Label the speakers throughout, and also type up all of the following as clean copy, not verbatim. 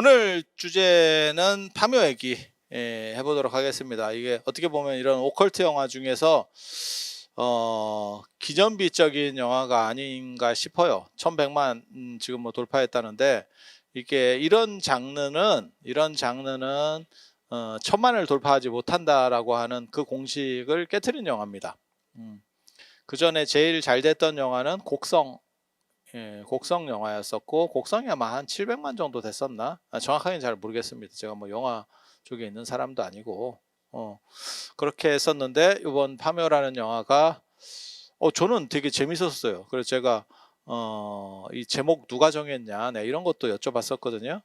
Speaker 1: 오늘 주제는 파묘 얘기 해보도록 하겠습니다. 이게 어떻게 보면 이런 오컬트 영화 중에서 기념비적인 영화가 아닌가 싶어요. 1100만 지금 뭐 돌파했다는데, 이게 이런 장르는 1000만을 돌파하지 못한다라고 하는 그 공식을 깨트린 영화입니다. 그 전에 제일 잘 됐던 영화는 곡성 영화였었고, 곡성이 아마 한 700만 정도 됐었나? 정확하게는 잘 모르겠습니다. 제가 뭐 영화 쪽에 있는 사람도 아니고, 그렇게 했었는데, 이번 파묘라는 영화가 저는 되게 재밌었어요. 그래서 제가 이 제목 누가 정했냐, 네, 이런 것도 여쭤봤었거든요.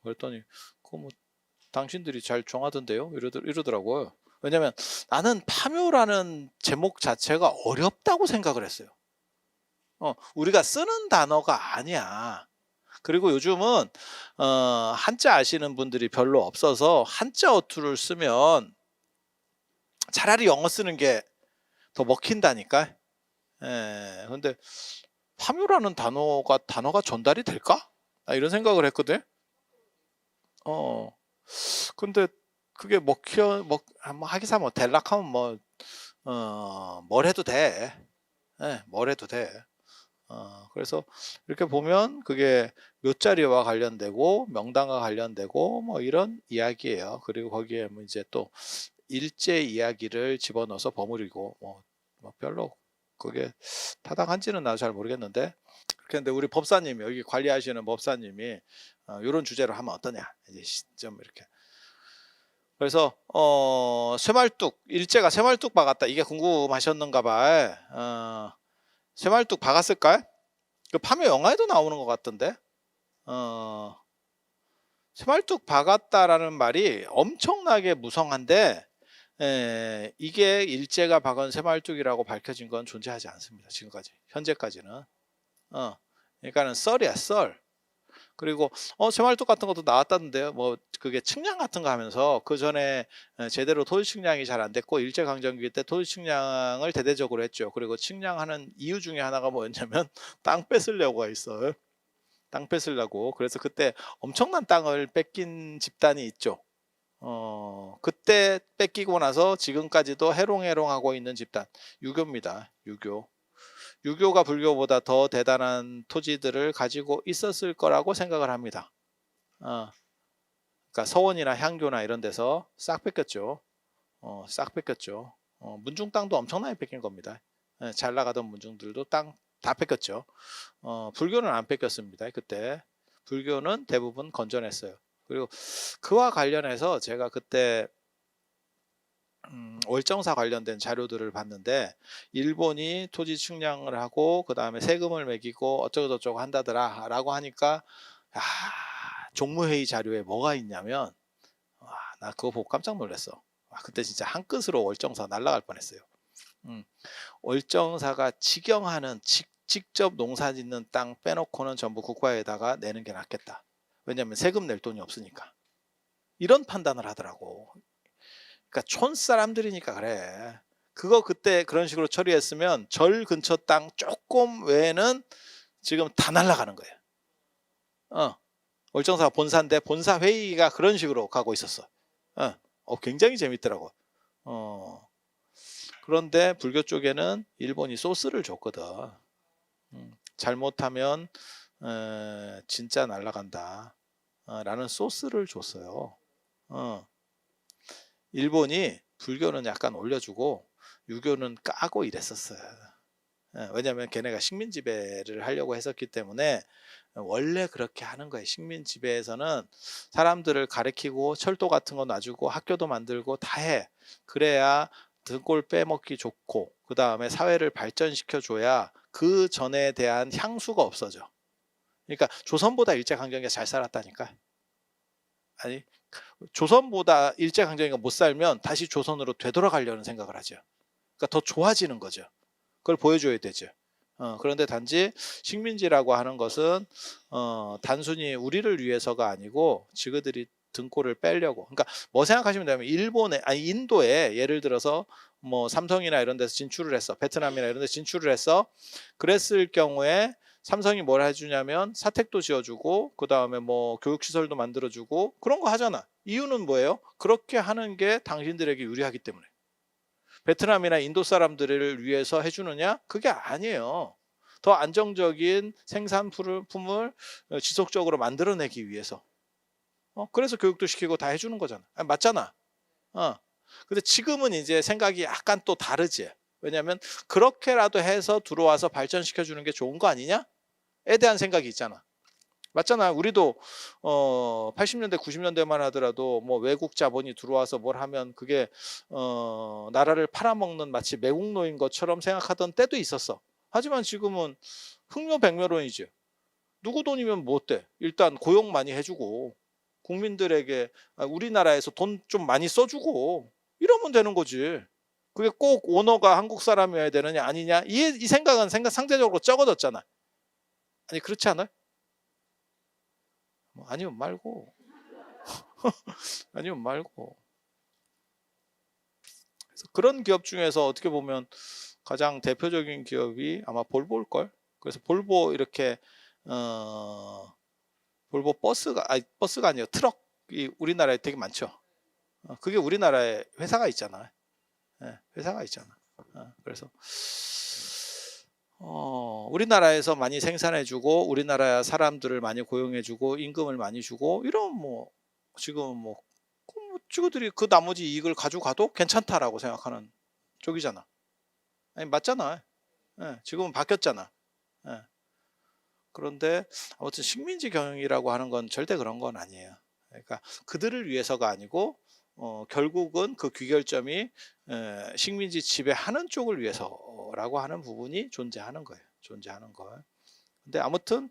Speaker 1: 그랬더니 뭐 당신들이 잘 정하던데요, 이러더라고요. 왜냐면 나는 파묘라는 제목 자체가 어렵다고 생각을 했어요. 우리가 쓰는 단어가 아니야. 그리고 요즘은 한자 아시는 분들이 별로 없어서 한자 어투를 쓰면 차라리 영어 쓰는 게 더 먹힌다니까. 근데 파묘라는 단어가 전달이 될까? 이런 생각을 했거든. 근데 그게 뭐 하기사 뭐 될락하면 뭘 해도 돼. 뭘 해도 돼. 그래서 이렇게 보면 그게 묘자리와 관련되고 명당과 관련되고 뭐 이런 이야기예요. 그리고 거기에 뭐 이제 또 일제 이야기를 집어넣어서 버무리고 뭐 별로 그게 타당한지는 나도 잘 모르겠는데, 그런데 우리 법사님이, 여기 관리하시는 법사님이 이런 주제로 하면 어떠냐, 이제 좀 이렇게. 그래서 쇠말뚝, 일제가 쇠말뚝 박았다, 이게 궁금하셨는가 봐. 쇠말뚝 박았을까? 그 파묘 영화에도 나오는 것 같던데. 쇠말뚝 박았다라는 말이 엄청나게 무성한데, 이게 일제가 박은 쇠말뚝이라고 밝혀진 건 존재하지 않습니다. 지금까지, 현재까지는. 그러니까는 썰이야, 썰. 그리고 쇠말뚝 같은 것도 나왔다는데요. 뭐 그게 측량 같은 거 하면서, 그 전에 제대로 토지 측량이 잘 안 됐고, 일제강점기 때 토지 측량을 대대적으로 했죠. 그리고 측량하는 이유 중에 하나가 뭐였냐면 땅 뺏으려고가 있어요. 땅 뺏으려고. 그래서 그때 엄청난 땅을 뺏긴 집단이 있죠. 그때 뺏기고 나서 지금까지도 해롱해롱하고 있는 집단, 유교입니다. 유교가 불교보다 더 대단한 토지들을 가지고 있었을 거라고 생각을 합니다. 그러니까 서원이나 향교나 이런 데서 싹 뺏겼죠. 싹 뺏겼죠. 문중 땅도 엄청나게 뺏긴 겁니다. 잘 나가던 문중들도 땅 다 뺏겼죠. 불교는 안 뺏겼습니다. 그때 불교는 대부분 건전했어요. 그리고 그와 관련해서 제가 그때 월정사 관련된 자료들을 봤는데, 일본이 토지 측량을 하고 그 다음에 세금을 매기고 어쩌고저쩌고 한다더라 라고 하니까, 종무회의 자료에 뭐가 있냐면, 나 그거 보고 깜짝 놀랐어. 그때 진짜 한 끝으로 월정사 날아갈 뻔했어요. 월정사가 직영하는 직접 농사 짓는 땅 빼놓고는 전부 국가에다가 내는 게 낫겠다. 왜냐하면 세금 낼 돈이 없으니까. 이런 판단을 하더라고. 그러니까 촌 사람들이니까 그래. 그거 그때 그런 식으로 처리했으면 절 근처 땅 조금 외에는 지금 다 날아가는 거예요. 월정사 본사인데 본사 회의가 그런 식으로 가고 있었어. 굉장히 재밌더라고. 그런데 불교 쪽에는 일본이 소스를 줬거든. 잘못하면 진짜 날아간다 라는 소스를 줬어요. 일본이 불교는 약간 올려주고 유교는 까고 이랬었어요. 왜냐하면 걔네가 식민 지배를 하려고 했었기 때문에 원래 그렇게 하는 거예요. 식민 지배에서는 사람들을 가르치고 철도 같은 거 놔주고 학교도 만들고 다 해. 그래야 등골 빼먹기 좋고, 그 다음에 사회를 발전시켜 줘야 그 전에 대한 향수가 없어져. 그러니까 조선보다 일제강점기가 잘 살았다니까. 아니, 조선보다 일제강점기가 못 살면 다시 조선으로 되돌아가려는 생각을 하죠. 그러니까 더 좋아지는 거죠. 그걸 보여줘야 되죠. 그런데 단지 식민지라고 하는 것은 단순히 우리를 위해서가 아니고 지그들이 등골을 빼려고. 그러니까 뭐 생각하시면 되면, 인도에 예를 들어서 뭐 삼성이나 이런 데서 진출을 했어, 베트남이나 이런 데서 진출을 했어. 그랬을 경우에 삼성이 뭘 해주냐면 사택도 지어주고 그 다음에 뭐 교육시설도 만들어주고 그런 거 하잖아. 이유는 뭐예요? 그렇게 하는 게 당신들에게 유리하기 때문에. 베트남이나 인도 사람들을 위해서 해주느냐? 그게 아니에요. 더 안정적인 생산품을 지속적으로 만들어내기 위해서. 그래서 교육도 시키고 다 해주는 거잖아. 맞잖아. 근데 지금은 이제 생각이 약간 또 다르지. 왜냐하면 그렇게라도 해서 들어와서 발전시켜 주는 게 좋은 거 아니냐에 대한 생각이 있잖아. 맞잖아. 우리도 80년대 90년대만 하더라도 뭐 외국 자본이 들어와서 뭘 하면 그게 나라를 팔아먹는 마치 매국노인 것처럼 생각하던 때도 있었어. 하지만 지금은 흥묘백묘론이지. 누구 돈이면 뭐 어때? 일단 고용 많이 해주고 국민들에게 우리나라에서 돈 좀 많이 써주고 이러면 되는 거지. 그게 꼭 오너가 한국 사람이어야 되느냐 아니냐 이 생각은 상대적으로 적어졌잖아. 아니 그렇지 않아요? 아니면 말고 아니면 말고. 그래서 그런 기업 중에서 어떻게 보면 가장 대표적인 기업이 아마 볼보일걸. 그래서 볼보 이렇게 볼보 버스가 아니에요. 트럭이 우리나라에 되게 많죠. 그게 우리나라에 회사가 있잖아. 회사가 있잖아. 그래서 우리나라에서 많이 생산해주고 우리나라 사람들을 많이 고용해주고 임금을 많이 주고 이런 뭐 지금 뭐 친구들이 그 나머지 이익을 가져가도 괜찮다라고 생각하는 쪽이잖아. 아니 맞잖아. 지금은 바뀌었잖아. 그런데 아무튼 식민지 경영이라고 하는 건 절대 그런 건 아니에요. 그러니까 그들을 위해서가 아니고 결국은 그 귀결점이 식민지 지배하는 쪽을 위해서라고 하는 부분이 존재하는 거예요. 존재하는 거. 근데 아무튼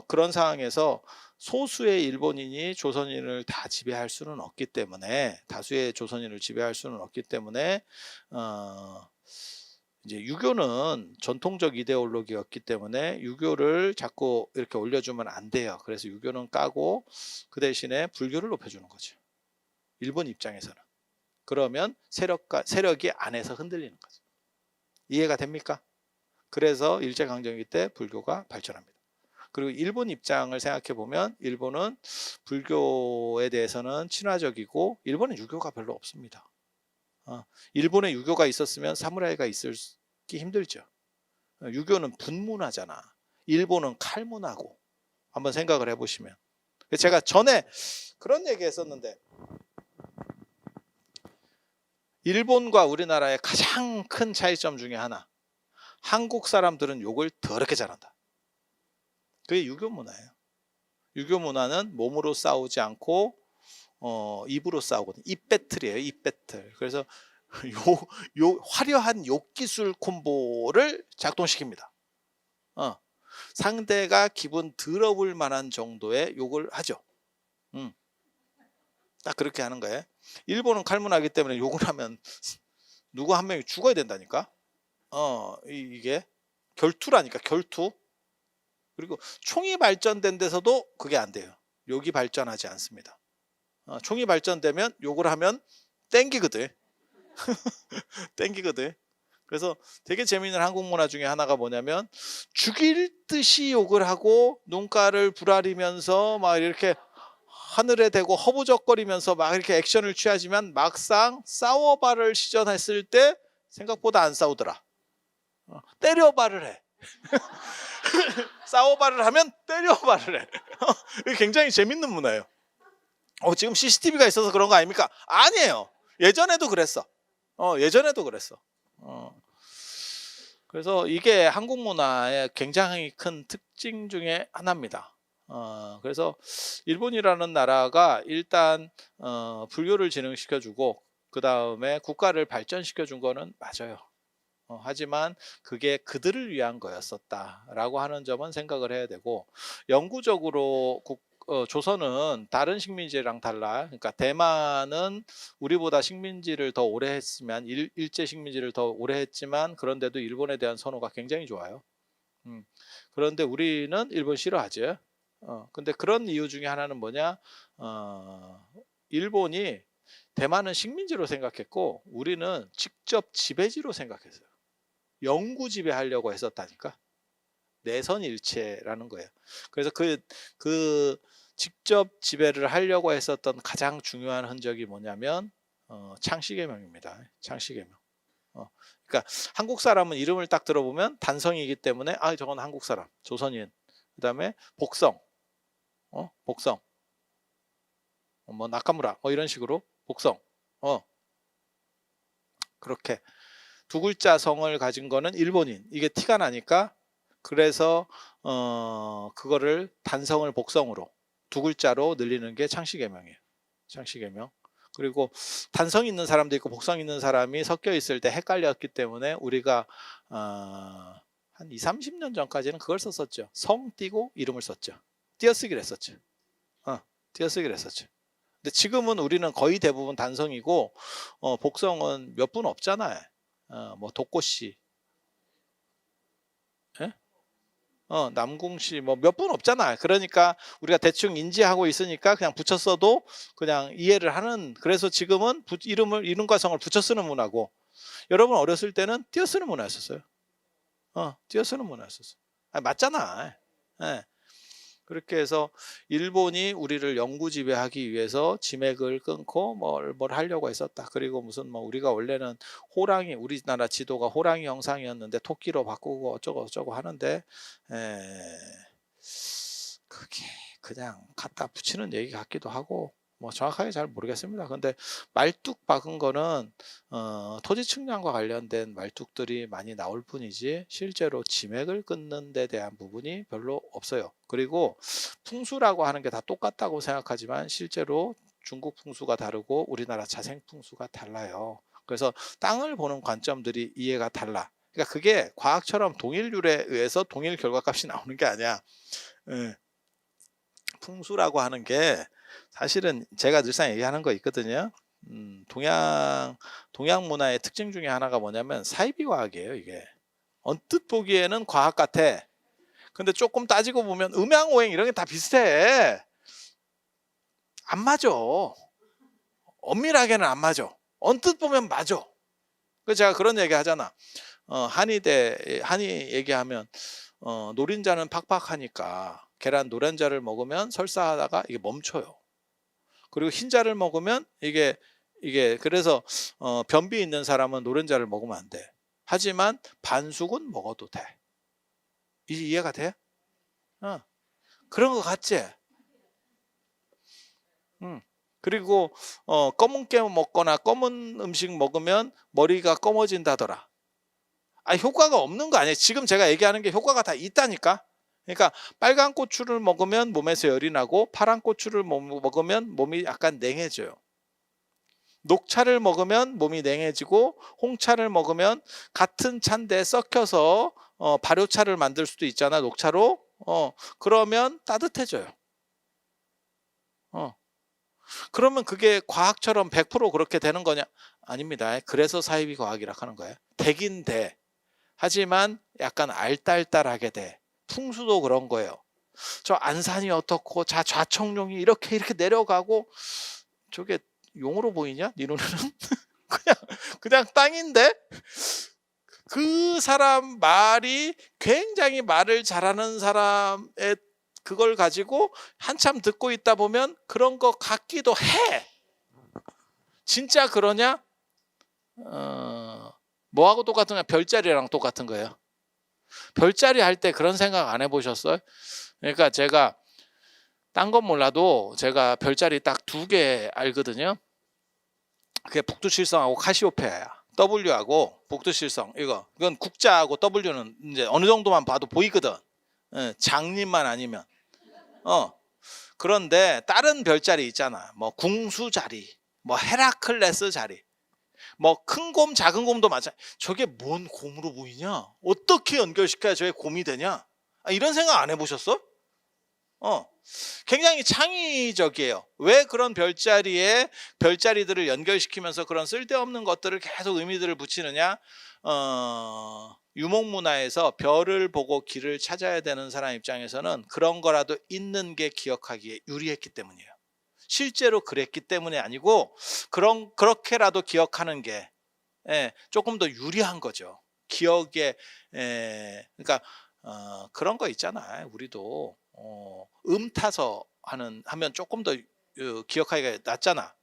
Speaker 1: 그런 상황에서 소수의 일본인이 조선인을 다 지배할 수는 없기 때문에 다수의 조선인을 지배할 수는 없기 때문에 이제 유교는 전통적 이데올로기였기 때문에 유교를 자꾸 이렇게 올려주면 안 돼요. 그래서 유교는 까고 그 대신에 불교를 높여주는 거죠. 일본 입장에서는. 그러면 세력이 안에서 흔들리는 거죠. 이해가 됩니까? 그래서 일제강점기 때 불교가 발전합니다. 그리고 일본 입장을 생각해 보면 일본은 불교에 대해서는 친화적이고 일본은 유교가 별로 없습니다. 일본에 유교가 있었으면 사무라이가 있기 힘들죠. 유교는 분문화잖아. 일본은 칼문화고. 한번 생각을 해보시면. 제가 전에 그런 얘기 했었는데 일본과 우리나라의 가장 큰 차이점 중에 하나. 한국 사람들은 욕을 더럽게 잘한다. 그게 유교 문화예요. 유교 문화는 몸으로 싸우지 않고 입으로 싸우거든요. 입 배틀이에요. 입 배틀. 그래서 화려한 욕 기술 콤보를 작동시킵니다. 상대가 기분 더러울 만한 정도의 욕을 하죠. 딱 그렇게 하는 거예요. 일본은 칼문화이기 때문에 욕을 하면 누구 한 명이 죽어야 된다니까. 이게 결투라니까. 결투. 그리고 총이 발전된 데서도 그게 안 돼요. 욕이 발전하지 않습니다. 총이 발전되면 욕을 하면 땡기거든. 땡기거든. 그래서 되게 재미있는 한국 문화 중에 하나가 뭐냐면 죽일 듯이 욕을 하고 눈가를 부라리면서 막 이렇게 하늘에 대고 허부적거리면서 막 이렇게 액션을 취하지만 막상 싸워발을 시전했을 때 생각보다 안 싸우더라. 때려발을 해. 싸워발을 하면 때려발을 해. 이게 굉장히 재밌는 문화예요. 지금 CCTV가 있어서 그런 거 아닙니까? 아니에요. 예전에도 그랬어. 예전에도 그랬어. 그래서 이게 한국 문화의 굉장히 큰 특징 중에 하나입니다. 그래서 일본이라는 나라가 일단 불교를 진흥시켜주고 그 다음에 국가를 발전시켜준 거는 맞아요. 하지만 그게 그들을 위한 거였었다라고 하는 점은 생각을 해야 되고 영구적으로 조선은 다른 식민지랑 달라. 그러니까 대만은 우리보다 식민지를 더 오래 했으면 일제 식민지를 더 오래 했지만 그런데도 일본에 대한 선호가 굉장히 좋아요. 그런데 우리는 일본 싫어하지. 근데 그런 이유 중에 하나는 뭐냐? 일본이 대만은 식민지로 생각했고 우리는 직접 지배지로 생각했어요. 영구 지배하려고 했었다니까. 내선일체라는 거예요. 그래서 그 직접 지배를 하려고 했었던 가장 중요한 흔적이 뭐냐면 창씨개명입니다. 창씨개명. 그러니까 한국 사람은 이름을 딱 들어보면 단성이기 때문에 저건 한국 사람, 조선인. 그다음에 복성, 복성, 뭐 나카무라, 이런 식으로 복성, 그렇게 두 글자 성을 가진 거는 일본인. 이게 티가 나니까 그래서 그거를 단성을 복성으로 두 글자로 늘리는 게 창씨개명이에요. 창씨개명. 그리고 단성 있는 사람도 있고 복성 있는 사람이 섞여 있을 때 헷갈렸기 때문에 우리가 한 20-30년 전까지는 그걸 썼었죠. 성 띄고 이름을 썼죠. 띄어쓰기를 했었죠. 띄어쓰기를 했었죠. 근데 지금은 우리는 거의 대부분 단성이고 복성은 몇 분 없잖아요. 뭐 독고씨, 예? 남궁씨 뭐 몇 분 없잖아. 그러니까 우리가 대충 인지하고 있으니까 그냥 붙였어도 그냥 이해를 하는. 그래서 지금은 이름과 성을 붙여 쓰는 문화고, 여러분 어렸을 때는 띄어 쓰는 문화였었어요. 띄어 쓰는 문화였었어. 맞잖아. 예. 그렇게 해서 일본이 우리를 영구 지배하기 위해서 지맥을 끊고 뭘 하려고 했었다. 그리고 무슨 뭐 우리가 원래는 호랑이, 우리나라 지도가 호랑이 형상이었는데 토끼로 바꾸고 어쩌고 하는데 그게 그냥 갖다 붙이는 얘기 같기도 하고 뭐 정확하게 잘 모르겠습니다. 근데 말뚝 박은 거는 토지 측량과 관련된 말뚝들이 많이 나올 뿐이지 실제로 지맥을 끊는 데 대한 부분이 별로 없어요. 그리고 풍수라고 하는 게 다 똑같다고 생각하지만 실제로 중국 풍수가 다르고 우리나라 자생 풍수가 달라요. 그래서 땅을 보는 관점들이 이해가 달라. 그러니까 그게 과학처럼 동일률에 의해서 동일 결과값이 나오는 게 아니야. 풍수라고 하는 게 사실은 제가 늘상 얘기하는 거 있거든요. 동양 문화의 특징 중에 하나가 뭐냐면 사이비 과학이에요. 이게 언뜻 보기에는 과학 같아. 근데 조금 따지고 보면 음양오행 이런 게 다 비슷해. 안 맞아. 엄밀하게는 안 맞아. 언뜻 보면 맞아. 그래서 제가 그런 얘기 하잖아. 한의 얘기하면 노린자는 팍팍하니까 계란 노른자를 먹으면 설사하다가 이게 멈춰요. 그리고 흰자를 먹으면 이게 그래서 변비 있는 사람은 노른자를 먹으면 안 돼. 하지만 반숙은 먹어도 돼. 이해가 돼? 그런 거 같지? 그리고 검은 깨 먹거나 검은 음식 먹으면 머리가 검어진다더라. 효과가 없는 거 아니에요. 지금 제가 얘기하는 게 효과가 다 있다니까. 그러니까 빨간 고추를 먹으면 몸에서 열이 나고 파란 고추를 먹으면 몸이 약간 냉해져요. 녹차를 먹으면 몸이 냉해지고 홍차를 먹으면 같은 차인데 섞여서 발효차를 만들 수도 있잖아. 녹차로. 그러면 따뜻해져요. 그러면 그게 과학처럼 100% 그렇게 되는 거냐? 아닙니다. 그래서 사이비 과학이라 하는 거예요. 되긴 돼. 하지만 약간 알딸딸하게 돼. 풍수도 그런 거예요. 저 안산이 어떻고 좌청룡이 이렇게 내려가고 저게 용으로 보이냐? 네 눈에는? 그냥 땅인데 그 사람 말이 굉장히 말을 잘하는 사람의 그걸 가지고 한참 듣고 있다 보면 그런 거 같기도 해. 진짜 그러냐? 뭐하고 똑같은 거야? 별자리랑 똑같은 거예요. 별자리 할 때 그런 생각 안 해보셨어요? 그러니까 제가 딴 건 몰라도 제가 별자리 딱 2개 알거든요. 그게 북두칠성하고 카시오페아야. W하고 북두칠성 이건 국자하고 W는 이제 어느 정도만 봐도 보이거든. 장님만 아니면. 그런데 다른 별자리 있잖아. 뭐 궁수자리, 뭐 헤라클레스 자리, 뭐 큰 곰, 작은 곰도 마찬가지. 저게 뭔 곰으로 보이냐? 어떻게 연결시켜야 저게 곰이 되냐? 이런 생각 안 해보셨어? 굉장히 창의적이에요. 왜 그런 별자리에 별자리들을 연결시키면서 그런 쓸데없는 것들을 계속 의미들을 붙이느냐? 유목문화에서 별을 보고 길을 찾아야 되는 사람 입장에서는 그런 거라도 있는 게 기억하기에 유리했기 때문이에요. 실제로 그랬기 때문에 아니고 그렇게라도 기억하는 게 조금 더 유리한 거죠. 기억에 그러니까 그런 거 있잖아. 우리도 타서 하면 조금 더 기억하기가 낫잖아.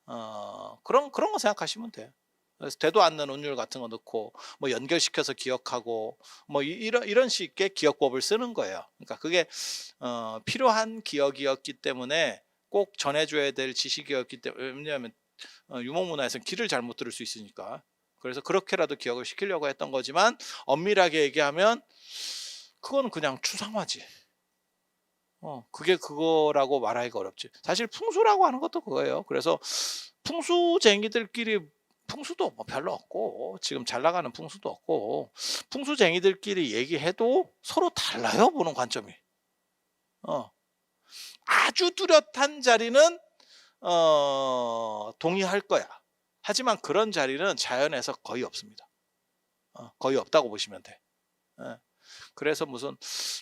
Speaker 1: 어, 그런 거 생각하시면 돼요. 그래서 되도 않는 운율 같은 거 넣고 뭐 연결시켜서 기억하고 뭐 이런 식의 기억법을 쓰는 거예요. 그러니까 그게 필요한 기억이었기 때문에 꼭 전해줘야 될 지식이었기 때문에, 왜냐하면 유목문화에서는 길을 잘못 들을 수 있으니까. 그래서 그렇게라도 기억을 시키려고 했던 거지만 엄밀하게 얘기하면 그거는 그냥 추상화지. 그게 그거라고 말하기가 어렵지. 사실 풍수라고 하는 것도 그거예요. 그래서 풍수쟁이들끼리, 풍수도 뭐 별로 없고 지금 잘 나가는 풍수도 없고, 풍수쟁이들끼리 얘기해도 서로 달라요, 보는 관점이. 아주 뚜렷한 자리는 동의할 거야. 하지만 그런 자리는 자연에서 거의 없습니다. 거의 없다고 보시면 돼. 그래서 무슨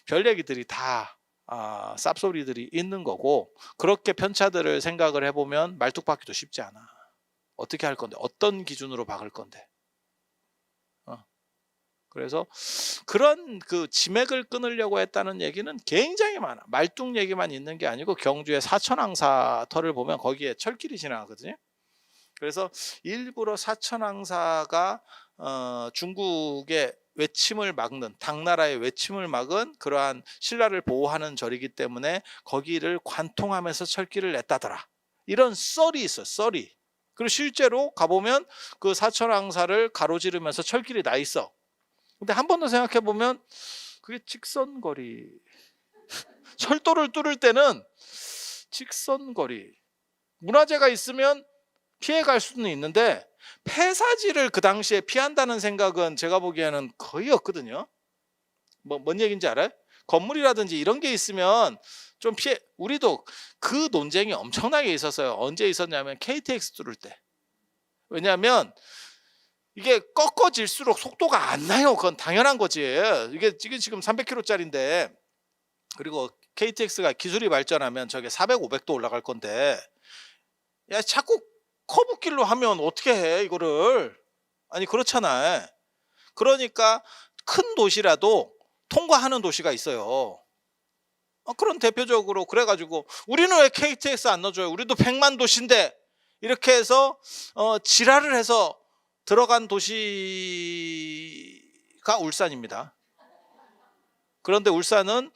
Speaker 1: 별 얘기들이 다 쌉소리들이 있는 거고, 그렇게 편차들을 생각을 해보면 말뚝박기도 쉽지 않아. 어떻게 할 건데, 어떤 기준으로 박을 건데. 그래서 그런 그 지맥을 끊으려고 했다는 얘기는 굉장히 많아. 말뚝 얘기만 있는 게 아니고 경주의 사천왕사 터를 보면 거기에 철길이 지나가거든요. 그래서 일부러 사천왕사가 중국의 외침을 막는, 당나라의 외침을 막은 그러한 신라를 보호하는 절이기 때문에 거기를 관통하면서 철길을 냈다더라. 이런 썰이 있어, 썰이. 그리고 실제로 가보면 그 사천왕사를 가로지르면서 철길이 나 있어. 근데 한 번 더 생각해 보면 그게 직선거리. 철도를 뚫을 때는 직선거리. 문화재가 있으면 피해갈 수는 있는데 폐사지를 그 당시에 피한다는 생각은 제가 보기에는 거의 없거든요. 뭔 얘기인지 알아요? 건물이라든지 이런 게 있으면 좀 피해. 우리도 그 논쟁이 엄청나게 있었어요. 언제 있었냐면 KTX 뚫을 때. 왜냐하면 이게 꺾어질수록 속도가 안 나요. 그건 당연한 거지. 이게 지금 300km짜리인데, 그리고 KTX가 기술이 발전하면 저게 400, 500도 올라갈 건데, 야 자꾸 커브길로 하면 어떻게 해 이거를. 아니 그렇잖아. 그러니까 큰 도시라도 통과하는 도시가 있어요. 그런 대표적으로 그래가지고 우리는 왜 KTX 안 넣어줘요? 우리도 100만 도시인데. 이렇게 해서 지랄을 해서 들어간 도시가 울산입니다. 그런데 울산은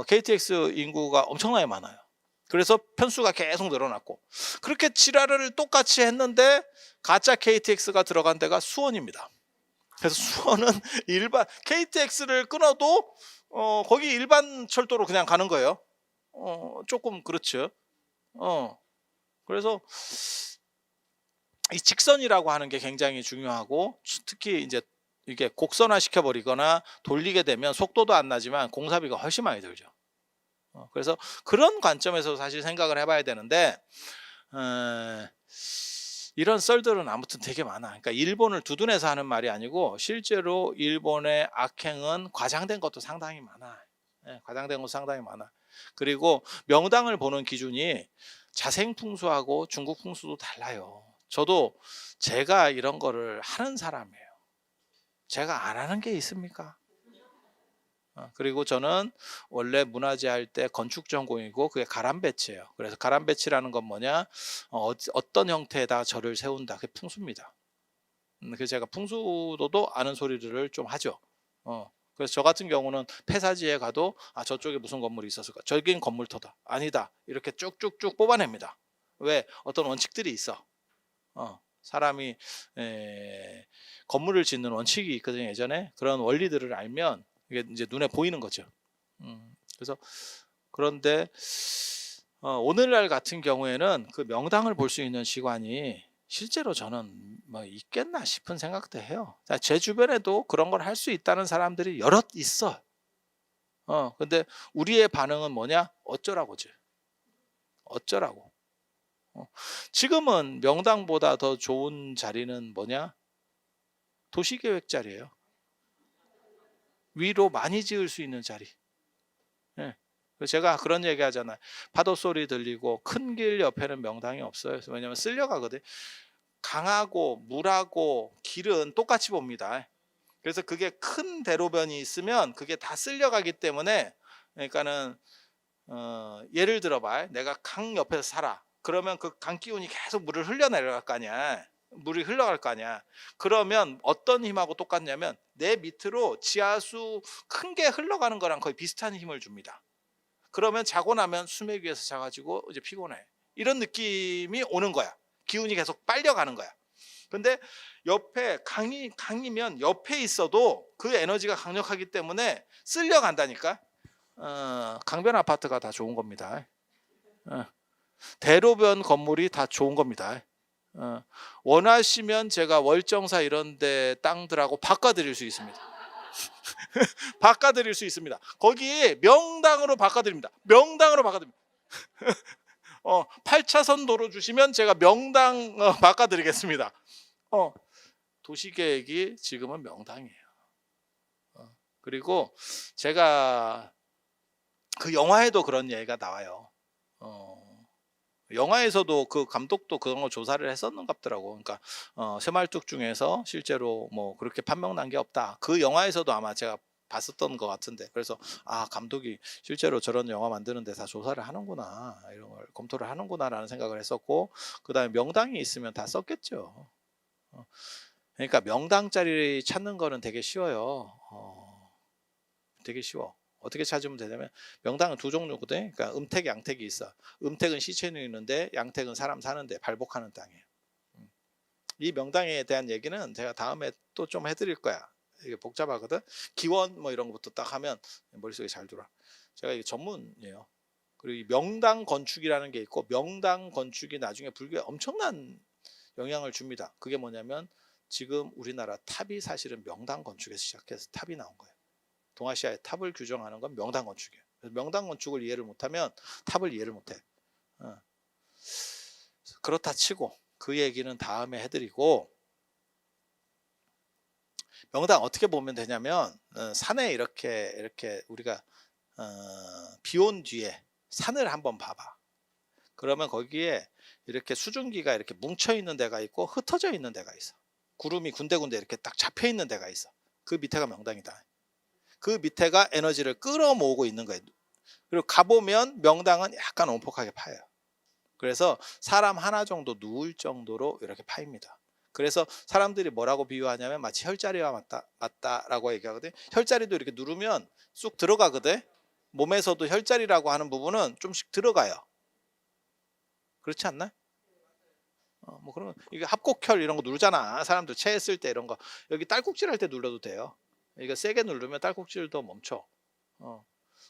Speaker 1: KTX 인구가 엄청나게 많아요. 그래서 편수가 계속 늘어났고, 그렇게 지랄을 똑같이 했는데 가짜 KTX가 들어간 데가 수원입니다. 그래서 수원은 일반 KTX를 끊어도 거기 일반 철도로 그냥 가는 거예요. 조금 그렇죠. 그래서 이 직선이라고 하는 게 굉장히 중요하고, 특히 이제 이게 곡선화 시켜버리거나 돌리게 되면 속도도 안 나지만 공사비가 훨씬 많이 들죠. 그래서 그런 관점에서 사실 생각을 해봐야 되는데, 이런 썰들은 아무튼 되게 많아. 그러니까 일본을 두둔해서 하는 말이 아니고 실제로 일본의 악행은 과장된 것도 상당히 많아. 과장된 것도 상당히 많아. 그리고 명당을 보는 기준이 자생풍수하고 중국풍수도 달라요. 저도 제가 이런 거를 하는 사람이에요. 제가 안 하는 게 있습니까? 그리고 저는 원래 문화재 할 때 건축 전공이고 그게 가람배치예요. 그래서 가람배치라는 건 뭐냐, 어떤 형태에다 절을 세운다, 그게 풍수입니다. 그래서 제가 풍수도도 아는 소리들을 좀 하죠. 그래서 저 같은 경우는 폐사지에 가도 저쪽에 무슨 건물이 있었을까, 저긴 건물터다, 아니다, 이렇게 쭉쭉쭉 뽑아냅니다. 왜? 어떤 원칙들이 있어. 사람이 건물을 짓는 원칙이 있거든요. 예전에 그런 원리들을 알면 이게 이제 눈에 보이는 거죠. 그래서 그런데 오늘날 같은 경우에는 그 명당을 볼 수 있는 시간이 실제로 저는 뭐 있겠나 싶은 생각도 해요. 제 주변에도 그런 걸 할 수 있다는 사람들이 여럿 있어. 근데 우리의 반응은 뭐냐? 어쩌라고지. 어쩌라고. 지금은 명당보다 더 좋은 자리는 뭐냐? 도시계획 자리예요. 위로 많이 지을 수 있는 자리. 제가 그런 얘기 하잖아요. 파도 소리 들리고 큰 길 옆에는 명당이 없어요. 왜냐하면 쓸려가거든. 강하고 물하고 길은 똑같이 봅니다. 그래서 그게 큰 대로변이 있으면 그게 다 쓸려가기 때문에, 그러니까는 예를 들어봐, 내가 강 옆에서 살아. 그러면 그 강 기운이 계속 물을 흘려내려갈 거 아니야. 물이 흘러갈 거 아니야. 그러면 어떤 힘하고 똑같냐면 내 밑으로 지하수 큰 게 흘러가는 거랑 거의 비슷한 힘을 줍니다. 그러면 자고 나면 수맥 위에서 자가지고 이제 피곤해. 이런 느낌이 오는 거야. 기운이 계속 빨려가는 거야. 근데 옆에 강이면 옆에 있어도 그 에너지가 강력하기 때문에 쓸려간다니까. 강변 아파트가 다 좋은 겁니다. 대로변 건물이 다 좋은 겁니다. 원하시면 제가 월정사 이런 데 땅들하고 바꿔드릴 수 있습니다. 바꿔드릴 수 있습니다. 거기 명당으로 바꿔드립니다. 명당으로 바꿔드립니다. 8차선 도로 주시면 제가 명당 바꿔드리겠습니다. 도시계획이 지금은 명당이에요. 그리고 제가 그 영화에도 그런 얘기가 나와요. 영화에서도 그 감독도 그런 거 조사를 했었는갑더라고. 그러니까 새말뚝 중에서 실제로 뭐 그렇게 판명 난 게 없다. 그 영화에서도 아마 제가 봤었던 것 같은데, 그래서 감독이 실제로 저런 영화 만드는데 다 조사를 하는구나, 이런 걸 검토를 하는구나라는 생각을 했었고, 그 다음에 명당이 있으면 다 썼겠죠. 그러니까 명당 자리 찾는 거는 되게 쉬워요. 되게 쉬워. 어떻게 찾으면 되냐면, 명당은 두 종류거든. 그러니까 음택, 양택이 있어. 음택은 시체는 있는데 양택은 사람 사는데 발복하는 땅이에요. 이 명당에 대한 얘기는 제가 다음에 또 좀 해드릴 거야. 이게 복잡하거든. 기원 뭐 이런 것부터 딱 하면 머릿속에 잘 들어. 제가 이게 전문이에요. 그리고 이 명당 건축이라는 게 있고, 명당 건축이 나중에 불교에 엄청난 영향을 줍니다. 그게 뭐냐면, 지금 우리나라 탑이 사실은 명당 건축에서 시작해서 탑이 나온 거예요. 동아시아의 탑을 규정하는 건 명당 건축이에요. 그래서 명당 건축을 이해를 못하면 탑을 이해를 못해. 그렇다 치고 그 얘기는 다음에 해드리고, 명당 어떻게 보면 되냐면, 산에 이렇게 우리가 비 온 뒤에 산을 한번 봐봐. 그러면 거기에 이렇게 수증기가 이렇게 뭉쳐 있는 데가 있고 흩어져 있는 데가 있어. 구름이 군데군데 이렇게 딱 잡혀 있는 데가 있어. 그 밑에가 명당이다. 그 밑에가 에너지를 끌어모으고 있는 거예요. 그리고 가보면 명당은 약간 온폭하게 파여요. 그래서 사람 하나 정도 누울 정도로 이렇게 파입니다. 그래서 사람들이 뭐라고 비유하냐면 마치 혈자리와 맞다라고 얘기하거든. 혈자리도 이렇게 누르면 쑥 들어가거든. 몸에서도 혈자리라고 하는 부분은 좀씩 들어가요. 그렇지 않나? 뭐 그런 이게 합곡혈 이런 거 누르잖아. 사람들 체했을 때 이런 거, 여기 딸꾹질 할 때 눌러도 돼요. 이거 세게 누르면 딸꾹질도 멈춰.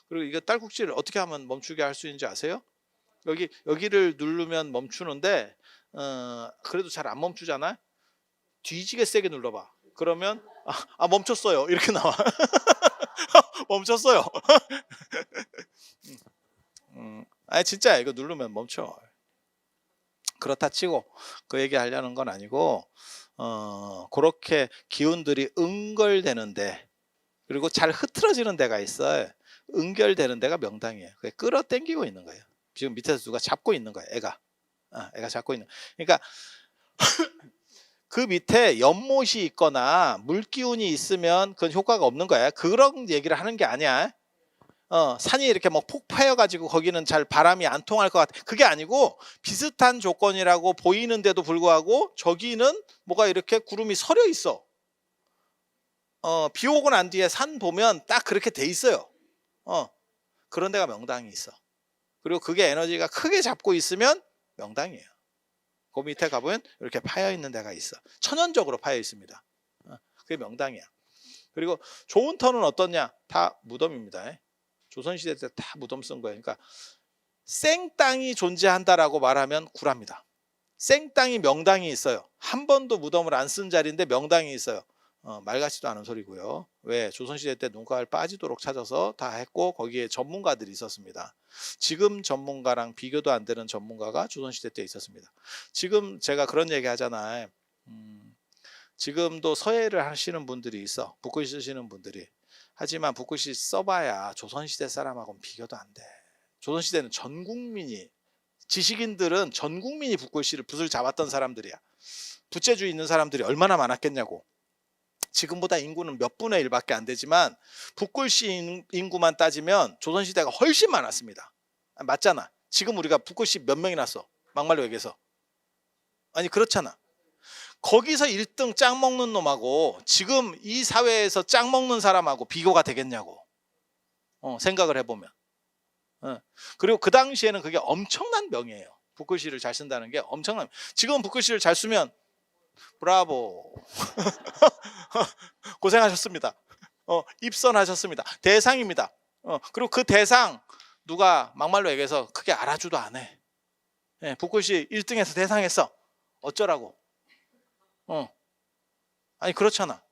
Speaker 1: 그리고 이거 딸꾹질을 어떻게 하면 멈추게 할 수 있는지 아세요? 여기를 누르면 멈추는데, 그래도 잘 안 멈추잖아. 뒤지게 세게 눌러봐. 그러면 멈췄어요, 이렇게 나와. 멈췄어요. 진짜 이거 누르면 멈춰. 그렇다 치고 그 얘기 하려는 건 아니고, 그렇게 기운들이 응걸되는데, 그리고 잘 흐트러지는 데가 있어요. 응결되는 데가 명당이에요. 그게 끌어당기고 있는 거예요. 지금 밑에서 누가 잡고 있는 거예요. 애가 잡고 있는. 그러니까 그 밑에 연못이 있거나 물기운이 있으면 그건 효과가 없는 거야. 그런 얘기를 하는 게 아니야. 산이 이렇게 막 폭파여 가지고 거기는 잘 바람이 안 통할 것 같아. 그게 아니고 비슷한 조건이라고 보이는데도 불구하고 저기는 뭐가 이렇게 구름이 서려 있어. 비 오고 난 뒤에 산 보면 딱 그렇게 돼 있어요. 그런 데가 명당이 있어. 그리고 그게 에너지가 크게 잡고 있으면 명당이에요. 그 밑에 가보면 이렇게 파여 있는 데가 있어. 천연적으로 파여 있습니다. 그게 명당이야. 그리고 좋은 터는 어떠냐? 다 무덤입니다. 조선시대 때 다 무덤 쓴 거예요. 그러니까 생땅이 존재한다라고 말하면 구랍니다. 생땅이 명당이 있어요. 한 번도 무덤을 안 쓴 자리인데 명당이 있어요. 말 같지도 않은 소리고요. 왜? 조선시대 때 눈가를 빠지도록 찾아서 다 했고, 거기에 전문가들이 있었습니다. 지금 전문가랑 비교도 안 되는 전문가가 조선시대 때 있었습니다. 지금 제가 그런 얘기 하잖아요. 지금도 서예를 하시는 분들이 있어. 붓글 쓰시는 분들이. 하지만 붓글씨 써봐야 조선시대 사람하고는 비교도 안 돼. 조선시대는 전 국민이, 지식인들은 전 국민이 붓글씨를 붓을 잡았던 사람들이야. 부채주 있는 사람들이 얼마나 많았겠냐고. 지금보다 인구는 몇 분의 1밖에 안 되지만 붓글씨 인구만 따지면 조선시대가 훨씬 많았습니다. 맞잖아. 지금 우리가 붓글씨 몇 명이 났어? 막말로 얘기해서. 아니 그렇잖아. 거기서 1등 짱 먹는 놈하고 지금 이 사회에서 짱 먹는 사람하고 비교가 되겠냐고. 생각을 해보면. 그리고 그 당시에는 그게 엄청난 명예예요. 붓글씨를 잘 쓴다는 게 엄청난. 지금 붓글씨를 잘 쓰면 브라보. 고생하셨습니다. 입선하셨습니다. 대상입니다. 그리고 그 대상 누가 막말로 얘기해서 크게 알아주도 안 해. 붓글씨 1등에서 대상했어. 어쩌라고. 아니 그렇잖아.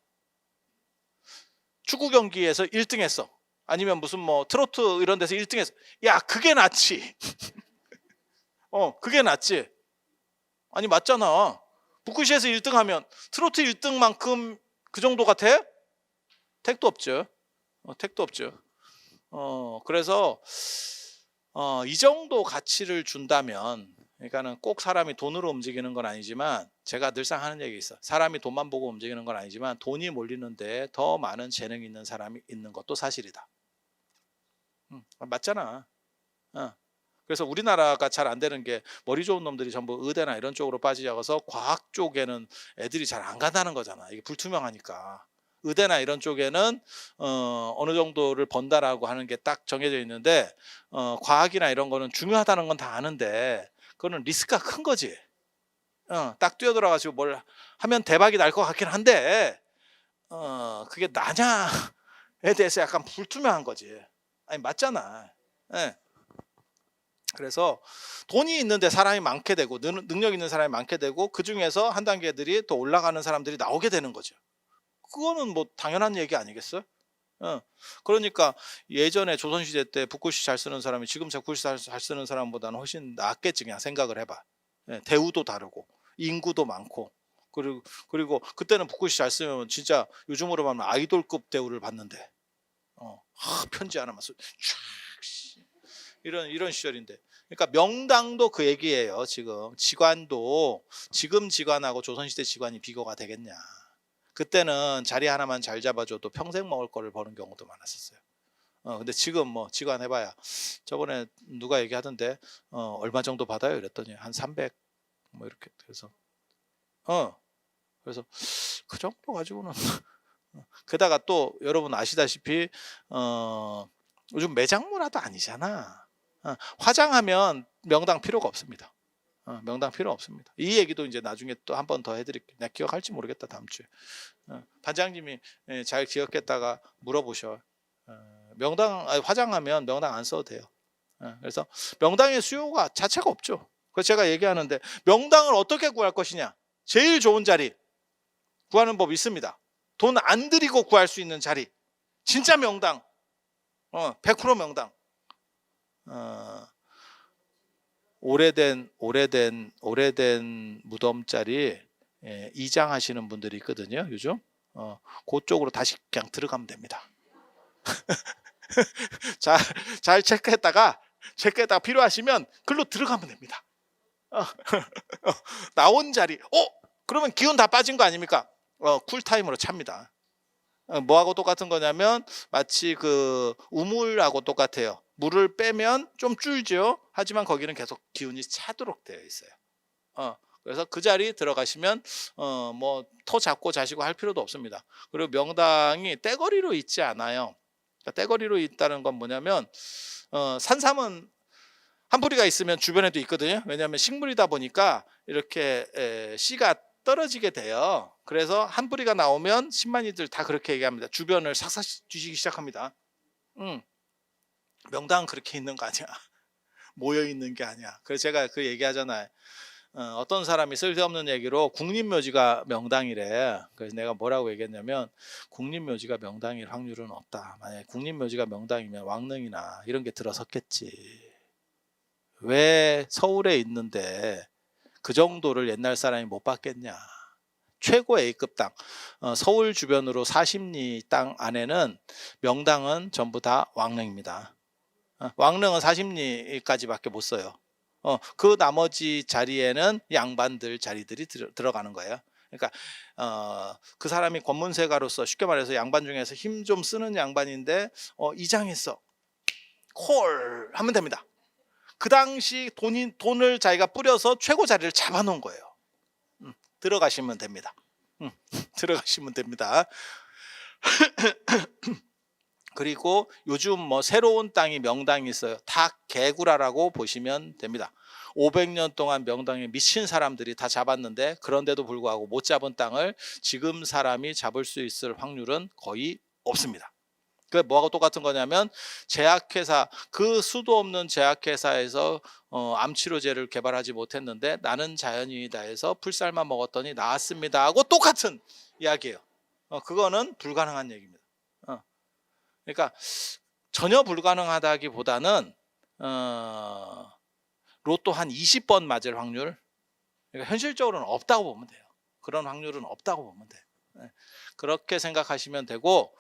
Speaker 1: 축구 경기에서 1등 했어. 아니면 무슨 뭐 트로트 이런 데서 1등 했어. 야 그게 낫지. 그게 낫지. 아니 맞잖아. 붓글씨에서 1등 하면 트로트 1등만큼 그 정도 같아? 택도 없죠. 택도 없죠. 그래서 이 정도 가치를 준다면, 그러니까는 꼭 사람이 돈으로 움직이는 건 아니지만, 제가 늘상 하는 얘기 있어. 사람이 돈만 보고 움직이는 건 아니지만 돈이 몰리는데 더 많은 재능이 있는 사람이 있는 것도 사실이다. 맞잖아. 그래서 우리나라가 잘 안 되는 게 머리 좋은 놈들이 전부 의대나 이런 쪽으로 빠지자고서 과학 쪽에는 애들이 잘 안 간다는 거잖아. 이게 불투명하니까. 의대나 이런 쪽에는 어느 정도를 번다라고 하는 게 딱 정해져 있는데 과학이나 이런 거는 중요하다는 건 다 아는데 그거는 리스크가 큰 거지. 딱 뛰어들어가지고 뭘 하면 대박이 날 것 같긴 한데 그게 나냐에 대해서 약간 불투명한 거지. 아니 맞잖아. 그래서 돈이 있는데 사람이 많게 되고 능력 있는 사람이 많게 되고 그 중에서 한 단계들이 또 올라가는 사람들이 나오게 되는 거죠. 그거는 뭐 당연한 얘기 아니겠어요? 그러니까 예전에 조선시대 때 붓글씨 잘 쓰는 사람이 지금 붓글씨 잘 쓰는 사람보다는 훨씬 낫겠지. 그냥 생각을 해봐. 대우도 다르고 인구도 많고 그리고 그때는 붓글씨 잘 쓰면 진짜 요즘으로 말하면 아이돌급 대우를 받는데 편지 하나만 써 이런 시절인데. 그러니까 명당도 그 얘기예요. 지금 지관도 지금 지관하고 조선시대 지관이 비교가 되겠냐. 그때는 자리 하나만 잘 잡아줘도 평생 먹을 거를 버는 경우도 많았었어요. 근데 지금 뭐 지관 해봐야 저번에 누가 얘기하던데 얼마 정도 받아요? 이랬더니 한 300 뭐 이렇게. 그래서 그 정도 가지고는 게다가 또 여러분 아시다시피 요즘 매장 문화도 아니잖아. 화장하면 명당 필요가 없습니다. 명당 필요 없습니다. 이 얘기도 이제 나중에 또 한 번 더 해드릴게요. 내가 기억할지 모르겠다 다음 주에. 반장님이 잘 기억했다가 물어보셔. 명당 화장하면 명당 안 써도 돼요. 그래서 명당의 수요가 자체가 없죠. 그래서 제가 얘기하는데 명당을 어떻게 구할 것이냐. 제일 좋은 자리 구하는 법 있습니다. 돈 안 들이고 구할 수 있는 자리. 진짜 명당. 100% 명당. 오래된 무덤자리 이장하시는 분들이 있거든요. 요즘 그쪽으로 다시 그냥 들어가면 됩니다. 잘 체크했다가 필요하시면 글로 들어가면 됩니다. 나온 자리 그러면 기운 다 빠진 거 아닙니까? 쿨타임으로 찹니다. 뭐하고 똑같은 거냐면 마치 그 우물하고 똑같아요. 물을 빼면 좀 줄죠. 하지만 거기는 계속 기운이 차도록 되어 있어요. 그래서 그 자리 들어가시면 뭐 터 잡고 자시고 할 필요도 없습니다. 그리고 명당이 떼거리로 있지 않아요. 그러니까 떼거리로 있다는 건 뭐냐면 산삼은 한 뿌리가 있으면 주변에도 있거든요. 왜냐하면 식물이다 보니까 이렇게 씨가 떨어지게 돼요. 그래서 한 뿌리가 나오면 신만이들 다 그렇게 얘기합니다. 주변을 싹싹 뒤지기 시작합니다. 명당은 그렇게 있는 거 아니야. 모여 있는 게 아니야. 그래서 제가 그 얘기하잖아요. 어떤 사람이 쓸데없는 얘기로 국립묘지가 명당이래. 그래서 내가 뭐라고 얘기했냐면 국립묘지가 명당일 확률은 없다. 만약에 국립묘지가 명당이면 왕릉이나 이런 게 들어섰겠지. 왜 서울에 있는데 그 정도를 옛날 사람이 못 받겠냐. 최고 A급 땅, 서울 주변으로 40리 땅 안에는 명당은 전부 다 왕릉입니다. 왕릉은 40리까지밖에 못 써요. 그 나머지 자리에는 양반들 자리들이 들어가는 거예요. 그러니까 그 사람이 권문세가로서 쉽게 말해서 양반 중에서 힘 좀 쓰는 양반인데 이장했어. 콜 하면 됩니다. 그 당시 돈을 자기가 뿌려서 최고 자리를 잡아놓은 거예요. 들어가시면 됩니다. 들어가시면 됩니다. 그리고 요즘 뭐 새로운 땅이 명당이 있어요. 닭개구라라고 보시면 됩니다. 500년 동안 명당에 미친 사람들이 다 잡았는데 그런데도 불구하고 못 잡은 땅을 지금 사람이 잡을 수 있을 확률은 거의 없습니다. 그 뭐하고 똑같은 거냐면 제약회사, 그 수도 없는 제약회사에서 암치료제를 개발하지 못했는데 나는 자연인이다 해서 풀쌀만 먹었더니 나았습니다 하고 똑같은 이야기예요. 그거는 불가능한 얘기입니다. 그러니까 전혀 불가능하다기보다는 로또 한 20번 맞을 확률, 그러니까 현실적으로는 없다고 보면 돼요. 그런 확률은 없다고 보면 돼요. 그렇게 생각하시면 되고,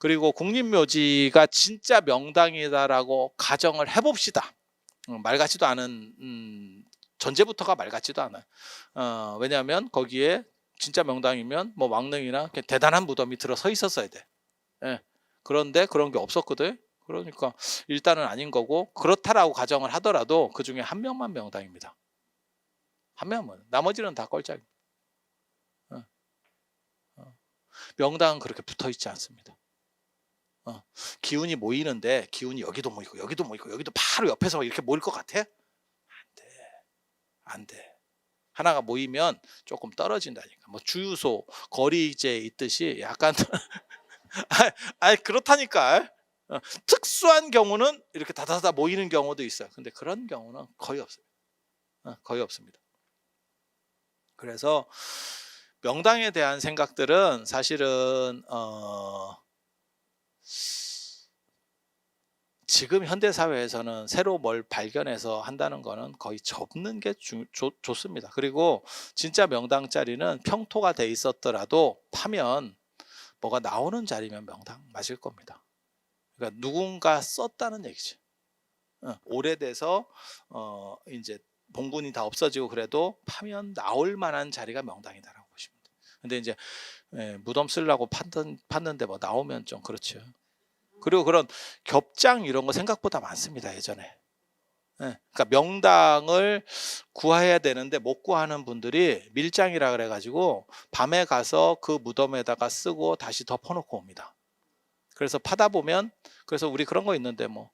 Speaker 1: 그리고 국립묘지가 진짜 명당이다라고 가정을 해봅시다. 말 같지도 않은 전제부터가 말 같지도 않아요. 왜냐하면 거기에 진짜 명당이면 뭐 왕릉이나 대단한 무덤이 들어서 있었어야 돼. 그런데 그런 게 없었거든. 그러니까 일단은 아닌 거고, 그렇다라고 가정을 하더라도 그 중에 한 명만 명당입니다. 한 명만. 나머지는 다 껄짝입니다. 명당은 그렇게 붙어 있지 않습니다. 기운이 모이는데 기운이 여기도 모이고 여기도 모이고 여기도 바로 옆에서 이렇게 모일 것 같아? 안 돼. 안 돼. 하나가 모이면 조금 떨어진다니까. 뭐 주유소, 거리제 있듯이 약간 그렇다니까. 특수한 경우는 이렇게 다다다 모이는 경우도 있어요. 근데 그런 경우는 거의 없어요. 거의 없습니다. 그래서 명당에 대한 생각들은 사실은 지금 현대 사회에서는 새로 뭘 발견해서 한다는 거는 거의 접는 게 좋습니다. 그리고 진짜 명당 자리는 평토가 돼 있었더라도 파면 뭐가 나오는 자리면 명당 맞을 겁니다. 그러니까 누군가 썼다는 얘기죠. 오래돼서 이제 봉분이 다 없어지고 그래도 파면 나올 만한 자리가 명당이다라고 보시면 돼요. 근데 이제 무덤 쓰려고 팠는데 뭐 나오면 좀 그렇죠. 그리고 그런 겹장 이런 거 생각보다 많습니다. 예전에. 그러니까 명당을 구해야 되는데 못 구하는 분들이 밀장이라 그래가지고 밤에 가서 그 무덤에다가 쓰고 다시 덮어놓고 옵니다. 그래서 파다 보면, 그래서 우리 그런 거 있는데 뭐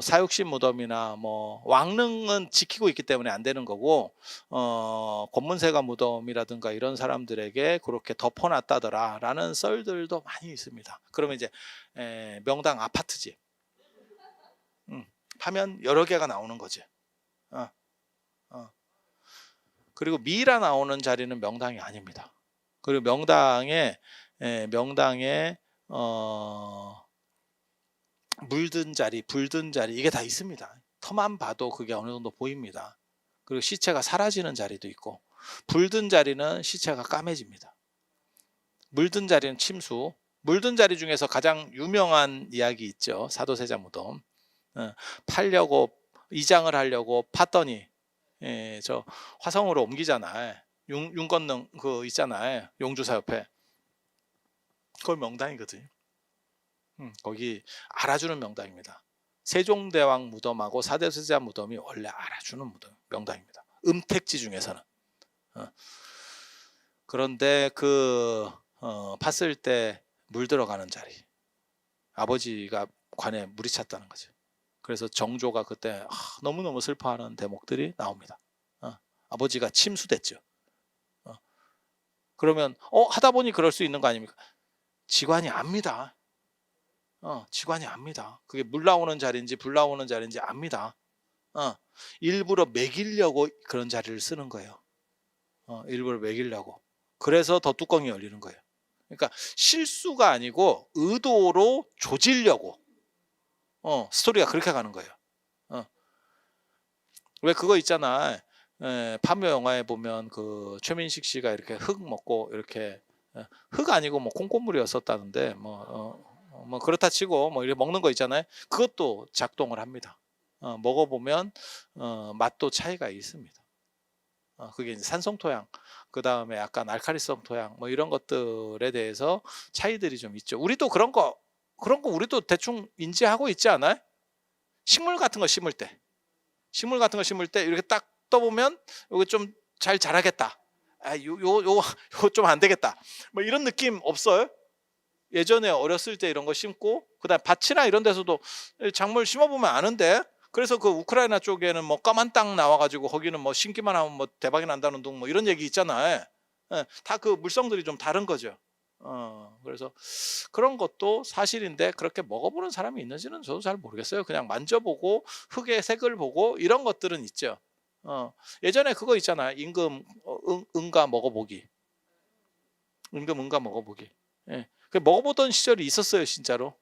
Speaker 1: 사육신 무덤이나 뭐 왕릉은 지키고 있기 때문에 안 되는 거고, 권문세가 무덤이라든가 이런 사람들에게 그렇게 덮어놨다더라라는 썰들도 많이 있습니다. 그러면 이제 명당 아파트집 파면 여러 개가 나오는 거지. 그리고 미라 나오는 자리는 명당이 아닙니다. 그리고 명당에 물든 자리, 불든 자리 이게 다 있습니다. 터만 봐도 그게 어느 정도 보입니다. 그리고 시체가 사라지는 자리도 있고, 불든 자리는 시체가 까매집니다. 물든 자리는 침수. 물든 자리 중에서 가장 유명한 이야기 있죠. 사도세자 무덤. 팔려고, 이장을 하려고 팠더니 저 화성으로 옮기잖아요. 윤건능 그 있잖아요. 용주사 옆에. 그걸 명당이거든요. 거기 알아주는 명당입니다. 세종대왕 무덤하고 사대세자 무덤이 원래 알아주는 무덤, 명당입니다. 음택지 중에서는. 그런데 그 팠을 때 물 들어가는 자리, 아버지가 관에 물이 찼다는 거죠. 그래서 정조가 그때 너무너무 슬퍼하는 대목들이 나옵니다. 아버지가 침수됐죠. 그러면 하다 보니 그럴 수 있는 거 아닙니까? 직관이 압니다. 직관이 압니다. 그게 물 나오는 자리인지 불 나오는 자리인지 압니다. 일부러 매기려고 그런 자리를 쓰는 거예요. 일부러 매기려고. 그래서 더 뚜껑이 열리는 거예요. 그러니까 실수가 아니고 의도로 조지려고 스토리가 그렇게 가는 거예요. 왜 그거 있잖아. 파묘 영화에 보면 그 최민식 씨가 이렇게 흙 먹고 이렇게 흙 아니고 뭐 콩고물이었었다는데 뭐 그렇다 치고 뭐 이렇게 먹는 거 있잖아요. 그것도 작동을 합니다. 먹어보면 맛도 차이가 있습니다. 그게 이제 산성 토양, 그 다음에 약간 알칼리성 토양, 뭐 이런 것들에 대해서 차이들이 좀 있죠. 우리도 그런 거 우리도 대충 인지하고 있지 않아요? 식물 같은 거 심을 때, 이렇게 딱 떠보면 여기 좀 잘 자라겠다. 요 좀 안 되겠다. 뭐 이런 느낌 없어요? 예전에 어렸을 때 이런 거 심고, 그다음 밭이나 이런 데서도 작물 심어보면 아는데, 그래서 그 우크라이나 쪽에는 뭐 까만 땅 나와가지고 거기는 뭐 심기만 하면 뭐 대박이 난다는 둥 뭐 이런 얘기 있잖아요. 다 그 물성들이 좀 다른 거죠. 그래서 그런 것도 사실인데 그렇게 먹어보는 사람이 있는지는 저도 잘 모르겠어요. 그냥 만져보고 흙의 색을 보고 이런 것들은 있죠. 예전에 그거 있잖아요. 응가 먹어보기. 응가 먹어보기. 예. 그 먹어보던 시절이 있었어요, 진짜로.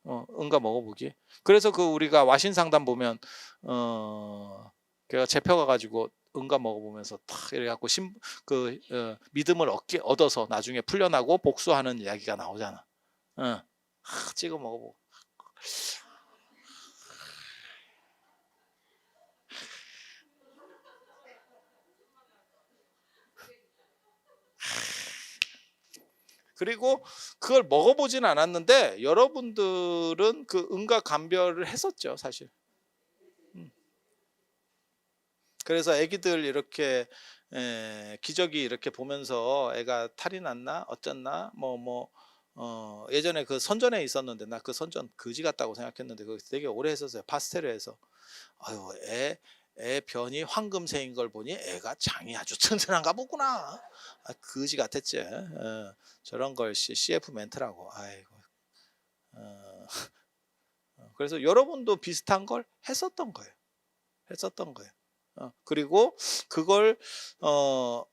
Speaker 1: 응가 먹어보기. 그래서 그 우리가 와신 상담 보면 걔가 잡혀가 가지고 응가 먹어보면서 탁 이래 갖고 믿음을 얻어서 나중에 풀려나고 복수하는 이야기가 나오잖아. 찍어 먹어보고. 그리고 그걸 먹어보진 않았는데 여러분들은 그 응가 감별을 했었죠, 사실. 그래서 애기들 이렇게 기저귀 이렇게 보면서 애가 탈이 났나 어쩌나 예전에 그 선전에 있었는데, 나 그 선전 그지 같다고 생각했는데 그거 되게 오래 했었어요. 파스텔에서. 아유, 애 변이 황금색인 걸 보니 애가 장이 아주 튼튼한가 보구나. 그지 같았지. 저런 걸 CF 멘트라고. 아이고. 그래서 여러분도 비슷한 걸 했었던 거예요. 그리고 그걸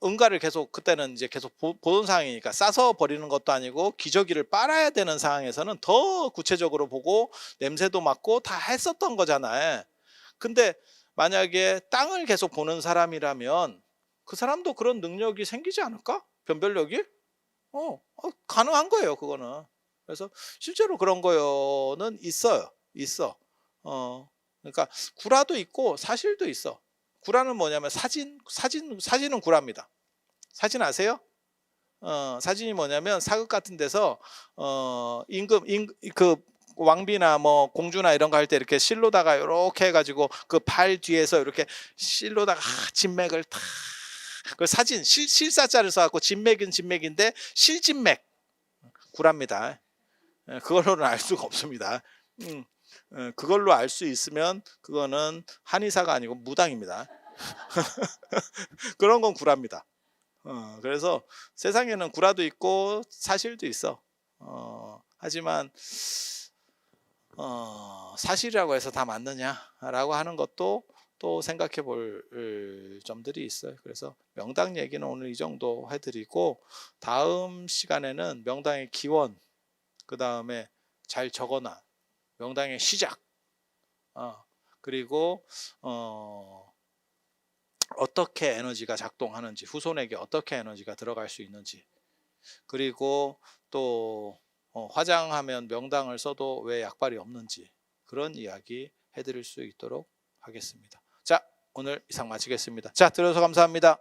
Speaker 1: 응가를 계속, 그때는 이제 계속 보던 상황이니까 싸서 버리는 것도 아니고 기저귀를 빨아야 되는 상황에서는 더 구체적으로 보고 냄새도 맡고 다 했었던 거잖아요. 근데 만약에 땅을 계속 보는 사람이라면 그 사람도 그런 능력이 생기지 않을까? 변별력이? 가능한 거예요, 그거는. 그래서 실제로 그런 거는 있어. 그러니까 구라도 있고 사실도 있어. 구라는 뭐냐면 사진은 구라입니다. 사진 아세요? 사진이 뭐냐면 사극 같은 데서 그 왕비나 뭐 공주나 이런 거 할 때 이렇게 실로다가 이렇게 해가지고 그 발 뒤에서 이렇게 실로다가 진맥을 탁, 그 사진 실사자를 써갖고 진맥은 진맥인데 실진맥, 구라입니다. 그걸로는 알 수가 없습니다. 그걸로 알 수 있으면 그거는 한의사가 아니고 무당입니다. 그런 건 구라입니다. 그래서 세상에는 구라도 있고 사실도 있어. 하지만 사실이라고 해서 다 맞느냐라고 하는 것도 또 생각해 볼 점들이 있어요. 그래서 명당 얘기는 오늘 이 정도 해드리고, 다음 시간에는 명당의 기원, 그 다음에 잘 적어놔 명당의 시작, 그리고 어떻게 에너지가 작동하는지, 후손에게 어떻게 에너지가 들어갈 수 있는지, 그리고 또 화장하면 명당을 써도 왜 약발이 없는지, 그런 이야기 해드릴 수 있도록 하겠습니다. 자, 오늘 이상 마치겠습니다. 자, 들어서 감사합니다.